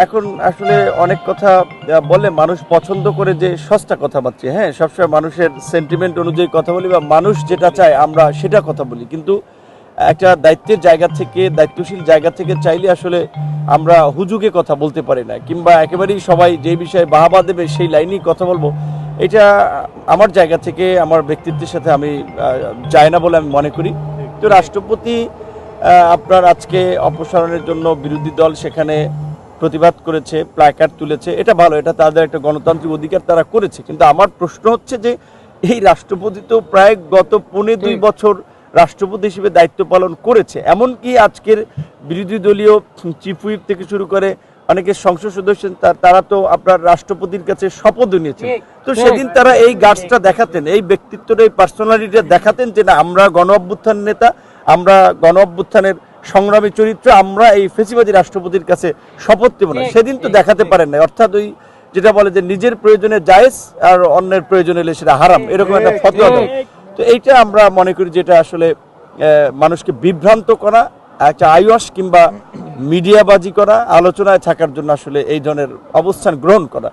এখন আসলে অনেক কথা বলে মানুষ পছন্দ করে যে সস্তা কথাবার্তা, হ্যাঁ, সবসময় মানুষের সেন্টিমেন্ট অনুযায়ী কথা বলি বা মানুষ যেটা চায় আমরা সেটা কথা বলি, কিন্তু একটা দায়িত্বের জায়গা থেকে, দায়িত্বশীল জায়গা থেকে চাইলে আসলে আমরা হুজুগে কথা বলতে পারি না, কিংবা একেবারেই সবাই যে বিষয়ে বাহাবা দেবে সেই লাইনেই কথা বলবো, এটা আমার জায়গা থেকে আমার ব্যক্তিত্বের সাথে আমি যায় না বলে আমি মনে করি। তো রাষ্ট্রপতি আপনার আজকে অপসারণের জন্য বিরোধী দল সেখানে প্রতিবাদ করেছে, প্ল্যাকার্ড তুলেছে, এটা ভালো, এটা তাদের একটা গণতান্ত্রিক অধিকার, তারা করেছে। কিন্তু আমার প্রশ্ন হচ্ছে যে এই রাষ্ট্রপতি তো প্রায় গত 2.5 বছর রাষ্ট্রপতি হিসেবে দায়িত্ব পালন করেছে, এমনকি আজকের বিরোধী দলীয় চিফ হুইপ থেকে শুরু করে অনেকে সংসদ সদস্য তারা তো আপনার রাষ্ট্রপতির কাছে শপথ নিয়েছেন। তো সেদিন তারা এই গার্ডসটা দেখাতেন, এই ব্যক্তিত্বটা, এই পার্সোনালিটিটা দেখাতেন যে না, আমরা গণ অভ্যুত্থান নেতা, আমরা গণ অভ্যুত্থানের সংগ্রামী চরিত্র, আমরা এই ফেসিবাদী রাষ্ট্রপতির কাছে শপথ দেব না। সেদিন তো দেখাতে পারেন না, অর্থাৎ ওই যেটা বলে যে নিজের প্রয়োজনে জায়েজ আর অন্যের প্রয়োজনে এলে সেটা হারাম, এরকম একটা ফতোয়া দেয়। তো এইটা আমরা মনে করি যেটা আসলে মানুষকে বিভ্রান্ত করা, একটা আইওয়াস কিংবা মিডিয়াবাজি করা, আলোচনায় থাকার জন্য আসলে এই ধরনের অবস্থান গ্রহণ করা।